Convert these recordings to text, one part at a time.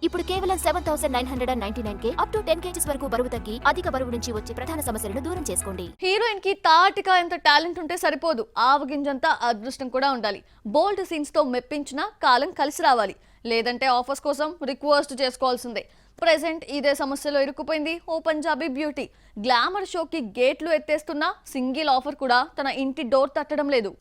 ఇప్పుడు కేవలం 7,999K up to 10 kgs వరకు బరువు తగ్గి అధిక బరువు నుంచి వచ్చే ప్రధాన సమస్యలను దూరం చేసుకోండి. హీరోయిన్ కి తాటిగా ఎంత టాలెంట్ ఉంటే సరిపోదు, ఆవగింజంత అదృష్టం కూడా ఉండాలి. బోల్డ్ సీన్స్ తో మెప్పించిన కాలం కలిసి రావాలి, లేదంటే ఆఫర్స్ కోసం రిక్వెస్ట్ చేసుకోవాల్సిందే. ప్రెజెంట్ ఇదే సమస్యలో ఇరుక్కుపోయింది ఓ పంజాబీ బ్యూటీ. గ్లామర్ షోకి గేట్లు ఎత్తేస్తున్న సింగిల్ ఆఫర్ కూడా తన ఇంటి డోర్ తట్టడం లేదు.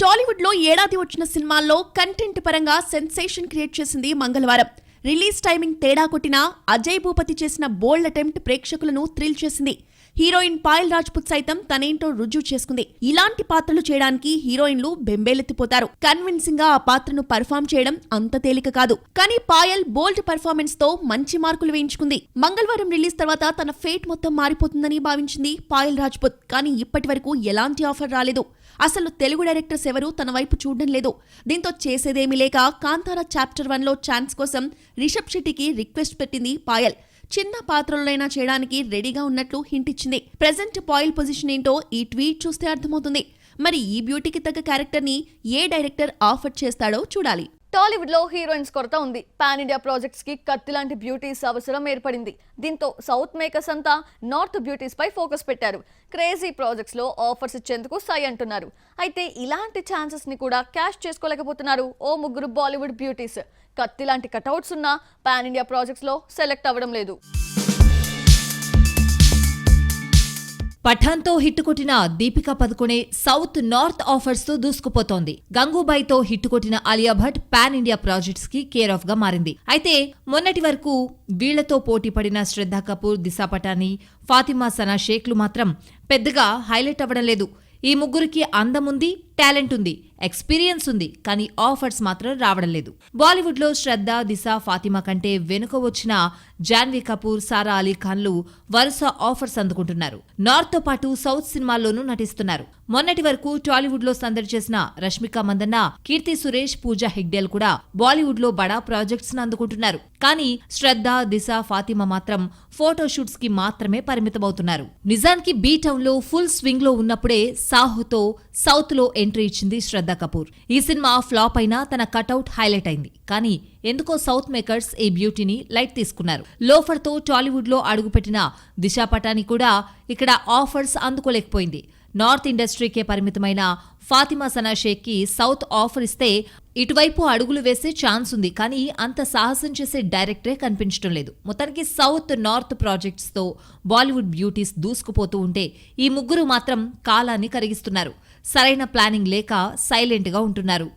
టాలీవుడ్ లో ఏడాది వచ్చిన సినిమాల్లో కంటెంట్ పరంగా సెన్సేషన్ క్రియేట్ చేసింది మంగళవారం. రిలీజ్ టైమింగ్ తేడా కొట్టినా అజయ్ భూపతి చేసిన బోల్డ్ అటెంప్ట్ ప్రేక్షకులను థ్రిల్ చేసింది. హీరోయిన్ పాయల్ రాజ్పుత్ సైతం తనేంటో రుజువు చేసుకుంది. ఇలాంటి పాత్రలు చేయడానికి హీరోయిన్లు బెంబేలెత్తిపోతారు. కన్విన్సింగ్ గా ఆ పాత్రను పర్ఫామ్ చేయడం అంత తేలిక కాదు. కానీ పాయల్ బోల్డ్ పర్ఫార్మెన్స్ తో మంచి మార్కులు వేయించుకుంది. మంగళవారం రిలీజ్ తర్వాత తన ఫేట్ మొత్తం మారిపోతుందని భావించింది పాయల్ రాజ్పుత్. కానీ ఇప్పటి వరకు ఎలాంటి ఆఫర్ రాలేదు. అసలు తెలుగు డైరెక్టర్స్ ఎవరూ తన వైపు చూడడం లేదు. దీంతో చేసేదేమీ లేక కాంతారా చాప్టర్ 1లో ఛాన్స్ కోసం రిషబ్ శెట్టికి రిక్వెస్ట్ పెట్టింది పాయల్. చిన్న పాత్రలైనా చేయడానికి రెడీగా ఉన్నట్లు హింట్ ఇచ్చింది. ప్రెజెంట్ పాయల్ పొజిషన్ ఏంటో ఈ ట్వీట్ చూస్తే అర్థమవుతుంది. మరి ఈ బ్యూటీకి తగ్గ క్యారెక్టర్ ని ఏ డైరెక్టర్ ఆఫర్ చేస్తాడో చూడాలి. టాలీవుడ్ లో హీరోయిన్స్ కొరత ఉంది. పాన్ ఇండియా ప్రాజెక్ట్స్ కి కత్తి లాంటి బ్యూటీస్ అవసరం ఏర్పడింది. దీంతో సౌత్ మేకర్స్ అంతా నార్త్ బ్యూటీస్ పై ఫోకస్ పెట్టారు. క్రేజీ ప్రాజెక్ట్స్ లో ఆఫర్స్ ఇచ్చేందుకు సై అంటున్నారు. అయితే ఇలాంటి ఛాన్సెస్ ని కూడా క్యాష్ చేసుకోలేకపోతున్నారు ఓ ముగ్గురు బాలీవుడ్ బ్యూటీస్. కత్తి లాంటి కటౌట్స్ ఉన్న పాన్ ఇండియా ప్రాజెక్ట్స్ లో సెలెక్ట్ అవ్వడం లేదు. పఠాన్తో హిట్ కొట్టిన Deepika Padukone south north offers తో దూసుకుపోతోంది. గంగూబాయితో హిట్ కొట్టిన Alia Bhatt pan India projects కి కేర్ ఆఫ్ గా మారింది. అయితే మొన్నటి వరకు వీళ్లతో పోటీ పడిన శ్రద్ధా కపూర్, దిశా పటాని, ఫాతిమా సనా షేక్లు మాత్రం పెద్దగా హైలైట్ అవ్వడం లేదు. ఈ ముగ్గురికి అందముంది, టాలెంట్ ఉంది, ఎక్స్పీరియన్స్ ఉంది, కానీ ఆఫర్స్ మాత్రం రావడం లేదు. బాలీవుడ్ లో శ్రద్ధ, దిశ, ఫాతిమా కంటే వెనుక వచ్చిన జాన్వీ కపూర్, సారా అలీ ఖాన్లు వరుస ఆఫర్స్ అందుకుంటున్నారు. నార్త్ తో పాటు సౌత్ సినిమాల్లోనూ నటిస్తున్నారు. మొన్నటి వరకు టాలీవుడ్ లో సందడి చేసిన రష్మిక మందన్న, కీర్తి సురేష్, పూజా హెగ్డేల్ కూడా బాలీవుడ్ లో బడా ప్రాజెక్ట్స్ ను అందుకుంటున్నారు. కానీ శ్రద్ధ, దిశ, ఫాతిమా మాత్రం ఫోటోషూట్స్ కి మాత్రమే పరిమితమవుతున్నారు. నిజానికి బీ టౌన్ లో ఫుల్ స్వింగ్ లో ఉన్నప్పుడే సాహుతో సౌత్ లో ఎంట్రీ ఇచ్చింది శ్రద్ధా కపూర్. ఈ సినిమా ఫ్లాప్ అయినా తన కటౌట్ హైలైట్ అయింది. కానీ ఎందుకో సౌత్ మేకర్స్ ఈ బ్యూటీని లైట్ తీసుకున్నారు. లోఫర్ తో టాలీవుడ్ లో అడుగుపెట్టిన దిశా పటాని కూడా ఇక్కడ ఆఫర్స్ అందుకోలేకపోయింది. నార్త్ ఇండస్ట్రీకే పరిమితమైన ఫాతిమా సనా షేక్ కి సౌత్ ఆఫర్ ఇస్తే ఇటువైపు అడుగులు వేసే ఛాన్స్ ఉంది. కానీ అంత సాహసం చేసే డైరెక్టరే కనిపించడం లేదు. మొత్తానికి సౌత్ నార్త్ ప్రాజెక్ట్స్ తో బాలీవుడ్ బ్యూటీస్ దూసుకుపోతూ ఉంటే ఈ ముగ్గురు మాత్రం కాలాన్ని కరిగిస్తున్నారు. సరైన ప్లానింగ్ లేక సైలెంట్ గా ఉంటున్నారు.